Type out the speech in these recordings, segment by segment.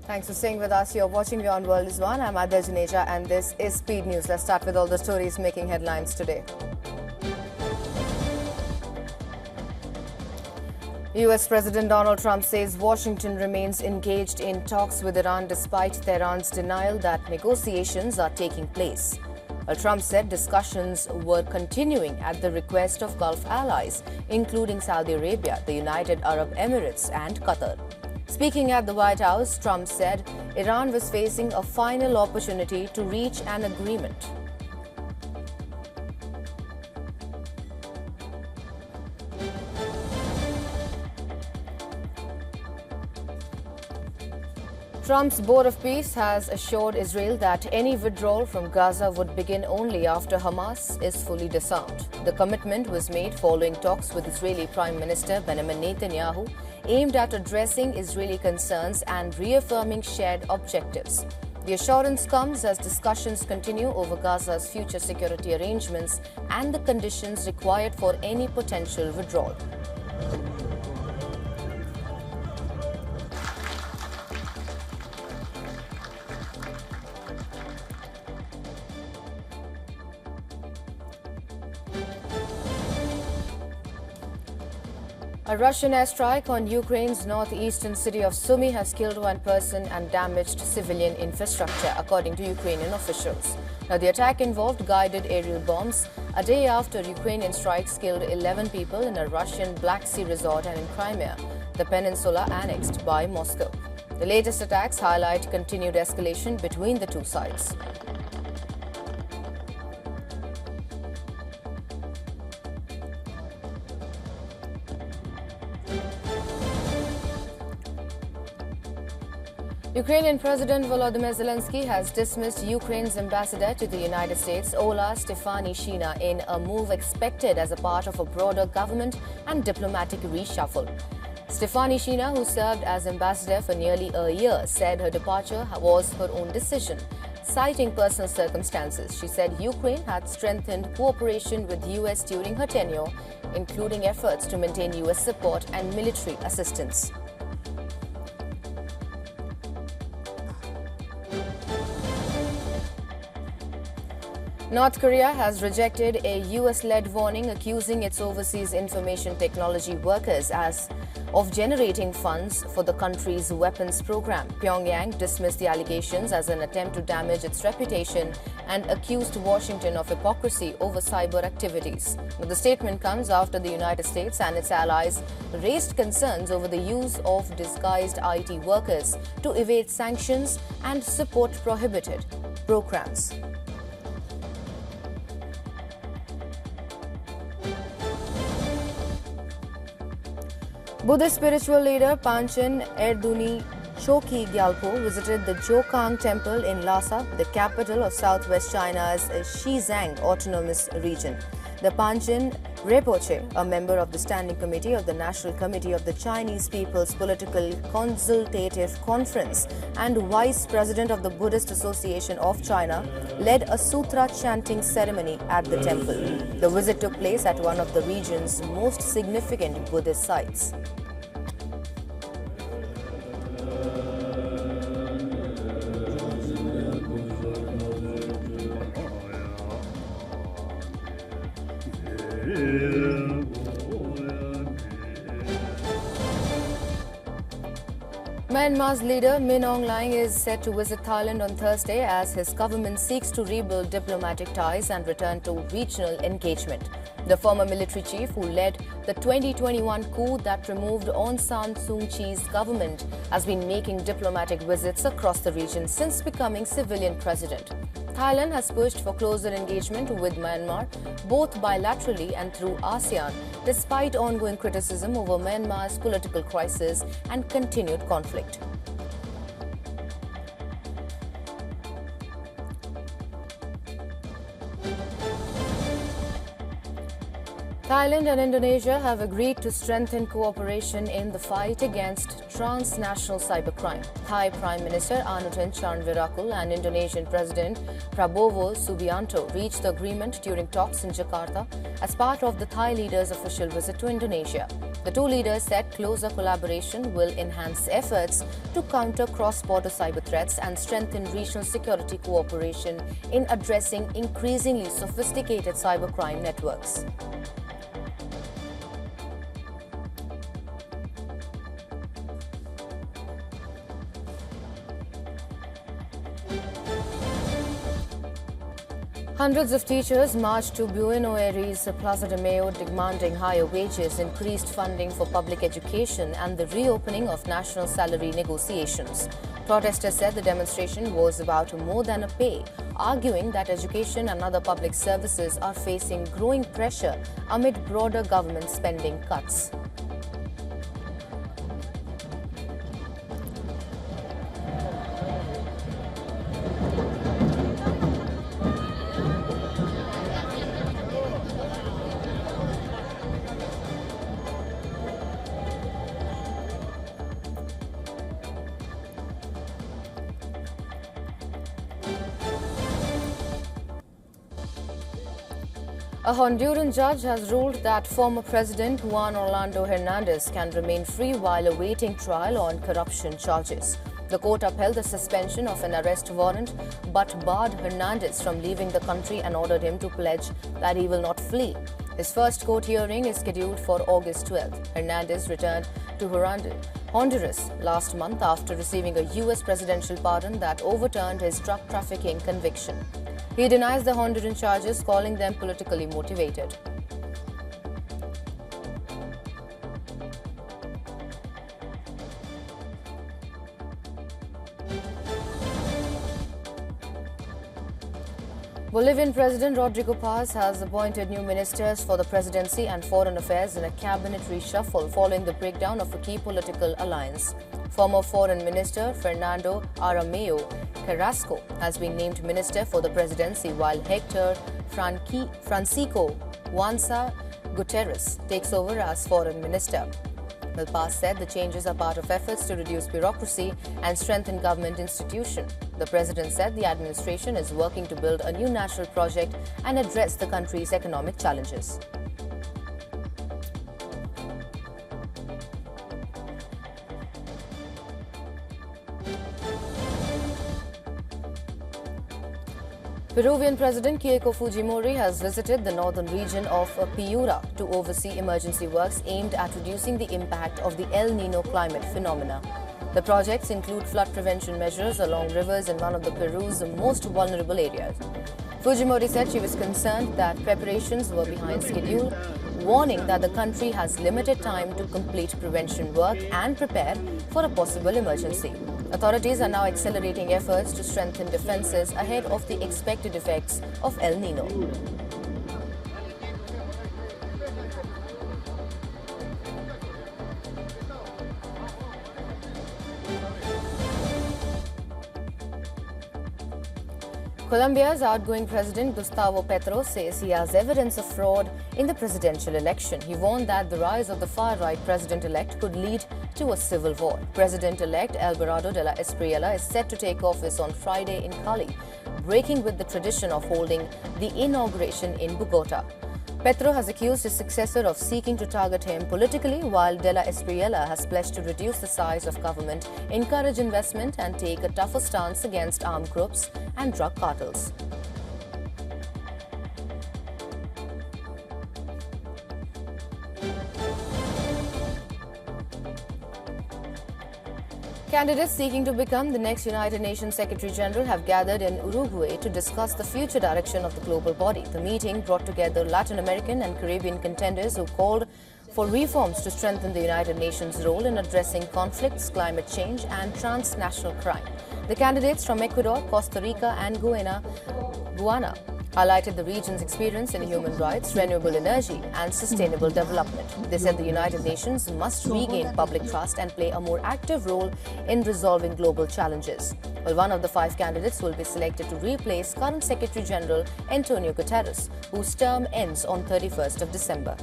Thanks for staying with us. You're watching WION The World is One. I'm Adel Juneja and this is Speed News. Let's start with all the stories making headlines today. US President Donald Trump says Washington remains engaged in talks with Iran despite Tehran's denial that negotiations are taking place. Well, Trump said discussions were continuing at the request of Gulf allies, including Saudi Arabia, the United Arab Emirates and Qatar. Speaking at the White House, Trump said Iran was facing a final opportunity to reach an agreement. Trump's Board of Peace has assured Israel that any withdrawal from Gaza would begin only after Hamas is fully disarmed. The commitment was made following talks with Israeli Prime Minister Benjamin Netanyahu, aimed at addressing Israeli concerns and reaffirming shared objectives. The assurance comes as discussions continue over Gaza's future security arrangements and the conditions required for any potential withdrawal. A Russian airstrike on Ukraine's northeastern city of Sumy has killed one person and damaged civilian infrastructure, according to Ukrainian officials. Now, the attack involved guided aerial bombs a day after Ukrainian strikes killed 11 people in a Russian Black Sea resort and in Crimea, the peninsula annexed by Moscow. The latest attacks highlight continued escalation between the two sides. Ukrainian President Volodymyr Zelensky has dismissed Ukraine's ambassador to the United States, Ola Stefanishina, in a move expected as a part of a broader government and diplomatic reshuffle. Stefanishina, who served as ambassador for nearly a year, said her departure was her own decision, citing personal circumstances. She said Ukraine had strengthened cooperation with the US during her tenure, including efforts to maintain US support and military assistance. North Korea has rejected a US-led warning accusing its overseas information technology workers of generating funds for the country's weapons program. Pyongyang dismissed the allegations as an attempt to damage its reputation and accused Washington of hypocrisy over cyber activities. But the statement comes after the United States and its allies raised concerns over the use of disguised IT workers to evade sanctions and support prohibited programs. Buddhist spiritual leader Panchen Erduni Choki Gyalpo visited the Jokang Temple in Lhasa, the capital of southwest China's Xizang Autonomous Region. The Panchen Rinpoche, a member of the Standing Committee of the National Committee of the Chinese People's Political Consultative Conference and Vice President of the Buddhist Association of China, led a sutra chanting ceremony at the temple. The visit took place at one of the region's most significant Buddhist sites. Myanmar's leader Min Aung Hlaing is set to visit Thailand on Thursday as his government seeks to rebuild diplomatic ties and return to regional engagement. The former military chief who led the 2021 coup that removed Aung San Suu Kyi's government has been making diplomatic visits across the region since becoming civilian president. Thailand has pushed for closer engagement with Myanmar, both bilaterally and through ASEAN, despite ongoing criticism over Myanmar's political crisis and continued conflict. Thailand and Indonesia have agreed to strengthen cooperation in the fight against transnational cybercrime. Thai Prime Minister Anutin Charnvirakul and Indonesian President Prabowo Subianto reached the agreement during talks in Jakarta as part of the Thai leaders' official visit to Indonesia. The two leaders said closer collaboration will enhance efforts to counter cross-border cyber threats and strengthen regional security cooperation in addressing increasingly sophisticated cybercrime networks. Hundreds of teachers marched to Buenos Aires Plaza de Mayo demanding higher wages, increased funding for public education and the reopening of national salary negotiations. Protesters said the demonstration was about more than a pay, arguing that education and other public services are facing growing pressure amid broader government spending cuts. A Honduran judge has ruled that former President Juan Orlando Hernandez can remain free while awaiting trial on corruption charges. The court upheld the suspension of an arrest warrant but barred Hernandez from leaving the country and ordered him to pledge that he will not flee. His first court hearing is scheduled for August 12th. Hernandez returned to Honduras last month after receiving a U.S. presidential pardon that overturned his drug trafficking conviction. He denies the Honduran charges, calling them politically motivated. Bolivian President Rodrigo Paz has appointed new ministers for the presidency and foreign affairs in a cabinet reshuffle following the breakdown of a key political alliance. Former Foreign Minister Fernando Aramayo Carrasco has been named Minister for the Presidency, while Hector Francisco Wanza Guterres takes over as Foreign Minister. Paz said the changes are part of efforts to reduce bureaucracy and strengthen government institutions. The president said the administration is working to build a new national project and address the country's economic challenges. Peruvian President Keiko Fujimori has visited the northern region of Piura to oversee emergency works aimed at reducing the impact of the El Nino climate phenomena. The projects include flood prevention measures along rivers in one of Peru's most vulnerable areas. Fujimori said she was concerned that preparations were behind schedule, warning that the country has limited time to complete prevention work and prepare for a possible emergency. Authorities are now accelerating efforts to strengthen defenses ahead of the expected effects of El Nino. Colombia's outgoing president Gustavo Petro says he has evidence of fraud in the presidential election. He warned that the rise of the far-right president-elect could lead to a civil war. President-elect Alvarado de la Espriella is set to take office on Friday in Cali, breaking with the tradition of holding the inauguration in Bogota. Petro has accused his successor of seeking to target him politically, while de la Espriella has pledged to reduce the size of government, encourage investment and take a tougher stance against armed groups and drug cartels. Candidates seeking to become the next United Nations Secretary-General have gathered in Uruguay to discuss the future direction of the global body. The meeting brought together Latin American and Caribbean contenders who called for reforms to strengthen the United Nations' role in addressing conflicts, climate change and transnational crime. The candidates from Ecuador, Costa Rica and Guyana highlighted the region's experience in human rights, renewable energy and sustainable development. They said the United Nations must regain public trust and play a more active role in resolving global challenges. Well, one of the 5 candidates will be selected to replace current Secretary General Antonio Guterres, whose term ends on 31st of December.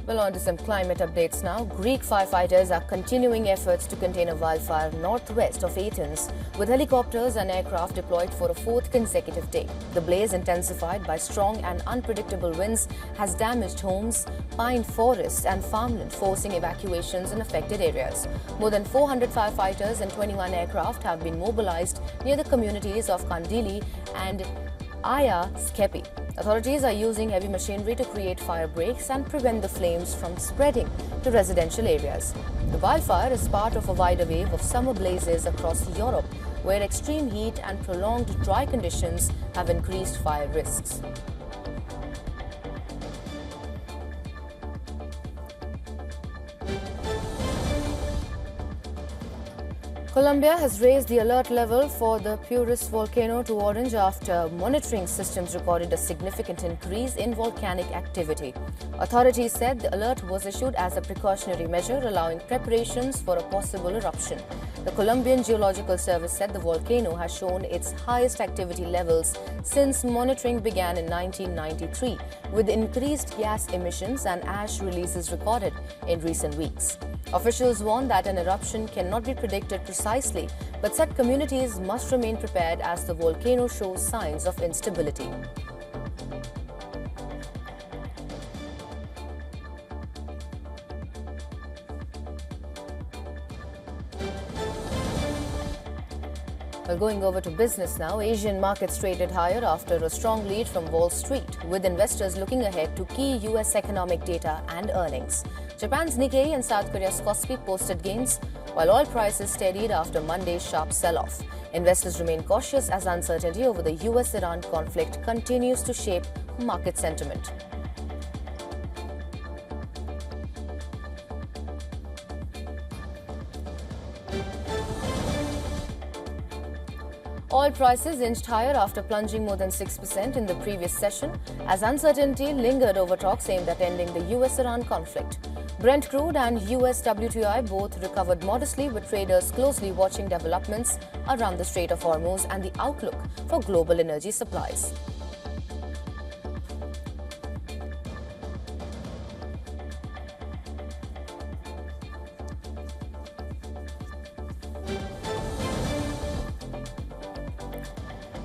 Well, on to some climate updates now. Greek firefighters are continuing efforts to contain a wildfire northwest of Athens, with helicopters and aircraft deployed for a 4th consecutive day. The blaze, intensified by strong and unpredictable winds, has damaged homes, pine forests and farmland, forcing evacuations in affected areas. More than 400 firefighters and 21 aircraft have been mobilized near the communities of Kandili and Aya Skepi. Authorities are using heavy machinery to create fire breaks and prevent the flames from spreading to residential areas. The wildfire is part of a wider wave of summer blazes across Europe, where extreme heat and prolonged dry conditions have increased fire risks. Colombia has raised the alert level for the Puris volcano to orange after monitoring systems recorded a significant increase in volcanic activity. Authorities said the alert was issued as a precautionary measure, allowing preparations for a possible eruption. The Colombian Geological Service said the volcano has shown its highest activity levels since monitoring began in 1993, with increased gas emissions and ash releases recorded in recent weeks. Officials warned that an eruption cannot be predicted precisely, but said communities must remain prepared as the volcano shows signs of instability. Well, going over to business now, Asian markets traded higher after a strong lead from Wall Street, with investors looking ahead to key US economic data and earnings. Japan's Nikkei and South Korea's Kospi posted gains, while oil prices steadied after Monday's sharp sell-off. Investors remain cautious as uncertainty over the US-Iran conflict continues to shape market sentiment. Oil prices inched higher after plunging more than 6% in the previous session, as uncertainty lingered over talks aimed at ending the US-Iran conflict. Brent crude and US WTI both recovered modestly, with traders closely watching developments around the Strait of Hormuz and the outlook for global energy supplies.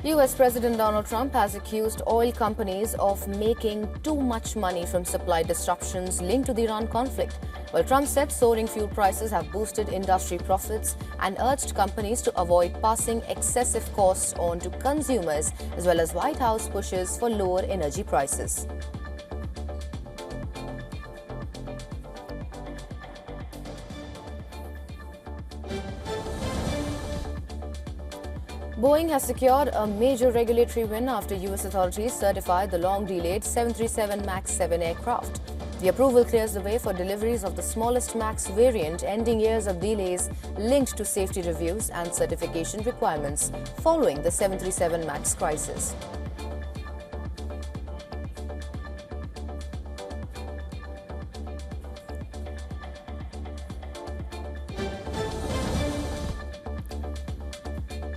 US President Donald Trump has accused oil companies of making too much money from supply disruptions linked to the Iran conflict. Well, Trump said soaring fuel prices have boosted industry profits and urged companies to avoid passing excessive costs on to consumers, as well as White House pushes for lower energy prices. Boeing has secured a major regulatory win after US authorities certified the long-delayed 737 MAX 7 aircraft. The approval clears the way for deliveries of the smallest MAX variant, ending years of delays linked to safety reviews and certification requirements following the 737 MAX crisis.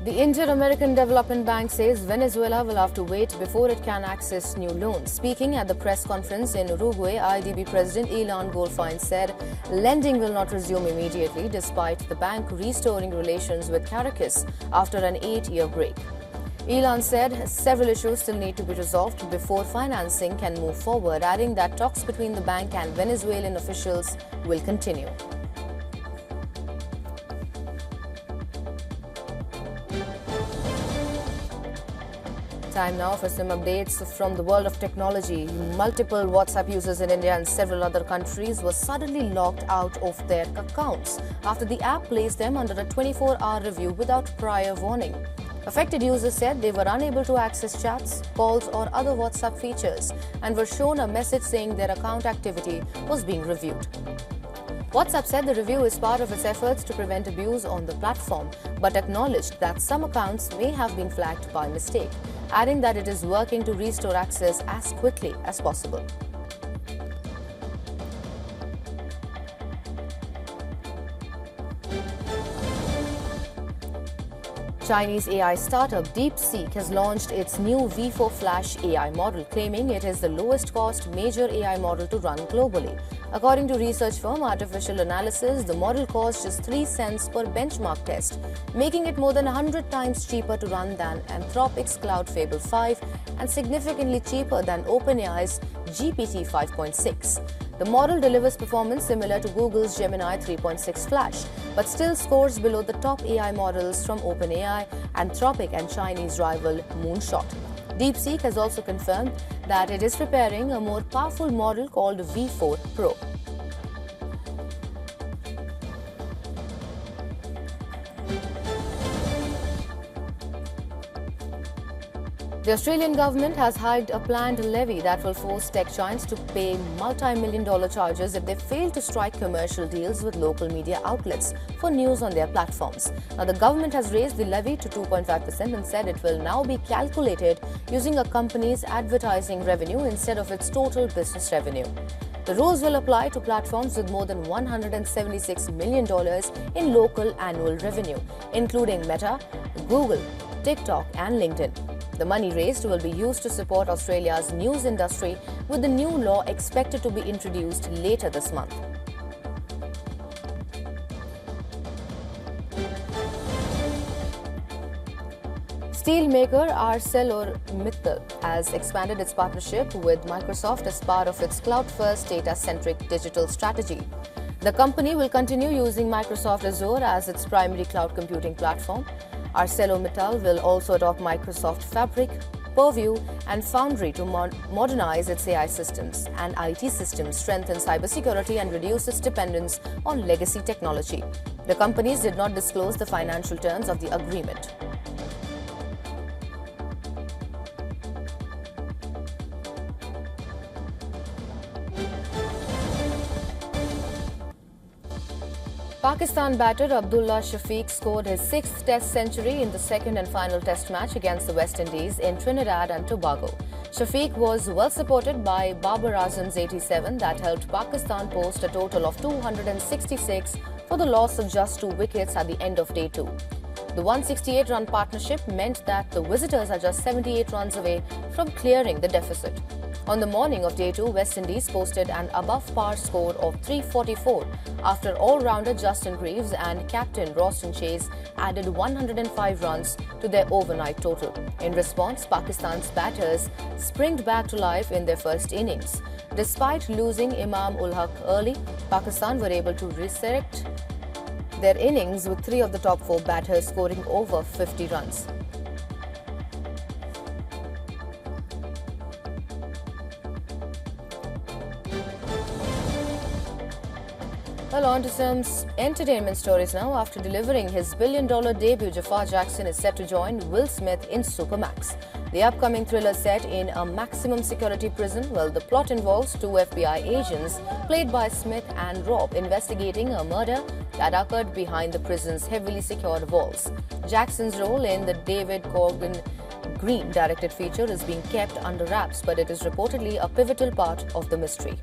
The Inter-American Development Bank says Venezuela will have to wait before it can access new loans. Speaking at the press conference in Uruguay, IDB President Ilan Goldfein said lending will not resume immediately, despite the bank restoring relations with Caracas after an 8-year break. Ilan said several issues still need to be resolved before financing can move forward, adding that talks between the bank and Venezuelan officials will continue. Time now for some updates from the world of technology. Multiple WhatsApp users in India and several other countries were suddenly locked out of their accounts after the app placed them under a 24-hour review without prior warning. Affected users said they were unable to access chats, calls or other WhatsApp features and were shown a message saying their account activity was being reviewed. WhatsApp said the review is part of its efforts to prevent abuse on the platform, but acknowledged that some accounts may have been flagged by mistake, adding that it is working to restore access as quickly as possible. Chinese AI startup DeepSeek has launched its new V4 Flash AI model, claiming it is the lowest cost major AI model to run globally. According to research firm Artificial Analysis, the model costs just 3 cents per benchmark test, making it more than 100 times cheaper to run than Anthropic's Cloud Fable 5 and significantly cheaper than OpenAI's GPT 5.6. The model delivers performance similar to Google's Gemini 3.6 Flash, but still scores below the top AI models from OpenAI, Anthropic and Chinese rival Moonshot. DeepSeek has also confirmed that it is preparing a more powerful model called V4 Pro. The Australian government has hiked a planned levy that will force tech giants to pay multi-million-dollar charges if they fail to strike commercial deals with local media outlets for news on their platforms. Now, the government has raised the levy to 2.5% and said it will now be calculated using a company's advertising revenue instead of its total business revenue. The rules will apply to platforms with more than $176 million in local annual revenue, including Meta, Google, TikTok and LinkedIn. The money raised will be used to support Australia's news industry, with the new law expected to be introduced later this month. Steelmaker ArcelorMittal has expanded its partnership with Microsoft as part of its cloud-first data-centric digital strategy. The company will continue using Microsoft Azure as its primary cloud computing platform. ArcelorMittal will also adopt Microsoft Fabric, Purview and Foundry to modernize its AI systems and IT systems, strengthen cybersecurity and reduce its dependence on legacy technology. The companies did not disclose the financial terms of the agreement. Pakistan batter Abdullah Shafiq scored his 6th Test century in the second and final Test match against the West Indies in Trinidad and Tobago. Shafiq was well supported by Babar Azam's 87 that helped Pakistan post a total of 266 for the loss of just 2 wickets at the end of Day 2. The 168-run partnership meant that the visitors are just 78 runs away from clearing the deficit. On the morning of Day 2, West Indies posted an above-par score of 344 after all-rounder Justin Greaves and captain Roston Chase added 105 runs to their overnight total. In response, Pakistan's batters springed back to life in their first innings. Despite losing Imam-ul-Haq early, Pakistan were able to resurrect their innings with 3 of the top 4 batters scoring over 50 runs. Well, on to some entertainment stories now. After delivering his billion-dollar debut, Jafar Jackson is set to join Will Smith in Supermax. The upcoming thriller set in a maximum security prison. Well, the plot involves 2 FBI agents, played by Smith and Robb, investigating a murder that occurred behind the prison's heavily secured walls. Jackson's role in the David Corgan Green directed feature is being kept under wraps, but it is reportedly a pivotal part of the mystery.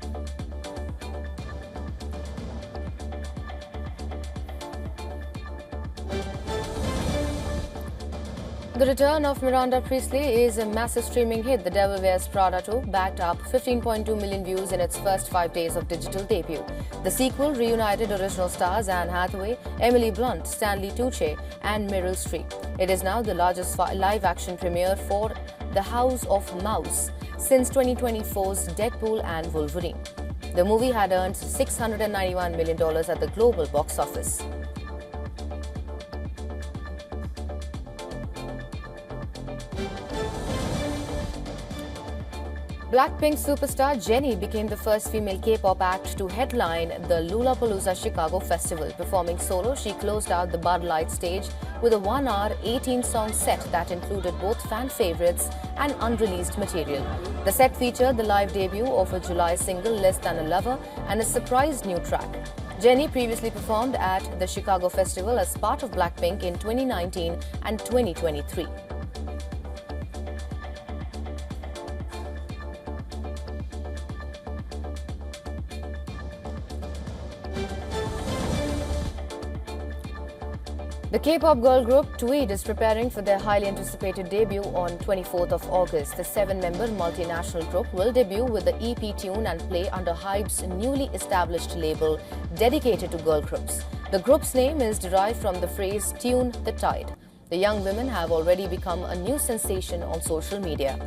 The return of Miranda Priestly is a massive streaming hit. The Devil Wears Prada 2 backed up 15.2 million views in its first 5 days of digital debut. The sequel reunited original stars Anne Hathaway, Emily Blunt, Stanley Tucci and Meryl Streep. It is now the largest live-action premiere for The House of Mouse since 2024's Deadpool and Wolverine. The movie had earned $691 million at the global box office. Blackpink superstar Jennie became the first female K-pop act to headline the Lollapalooza Chicago festival. Performing solo, she closed out the Bud Light stage with a 1-hour, 18-song set that included both fan favorites and unreleased material. The set featured the live debut of a July single, Less Than a Lover, and a surprise new track. Jennie previously performed at the Chicago festival as part of Blackpink in 2019 and 2023. The K-pop girl group Tweed is preparing for their highly anticipated debut on 24th of August. The 7-member multinational group will debut with the EP tune and play under HYBE's newly established label dedicated to girl groups. The group's name is derived from the phrase "tune the tide." The young women have already become a new sensation on social media.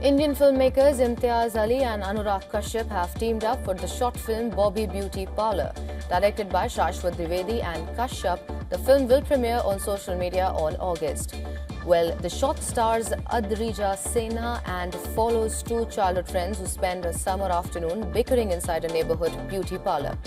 Indian filmmakers Imtiaz Ali and Anurag Kashyap have teamed up for the short film Bobby Beauty Parlor. Directed by Shashwat Dwivedi and Kashyap, the film will premiere on social media on August. Well, the short stars Adrija Sinha and follows two childhood friends who spend a summer afternoon bickering inside a neighborhood beauty parlor.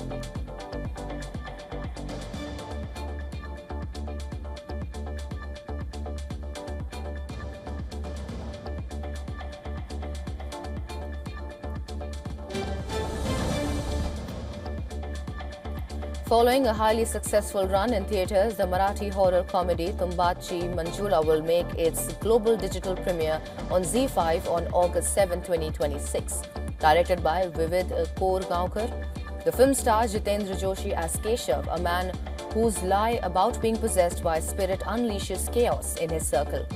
Following a highly successful run in theatres, the Marathi horror comedy Tumbachi Manjula will make its global digital premiere on ZEE5 on August 7, 2026. Directed by Vivid Korgaonkar, the film stars Jitendra Joshi as Keshav, a man whose lie about being possessed by a spirit unleashes chaos in his circle.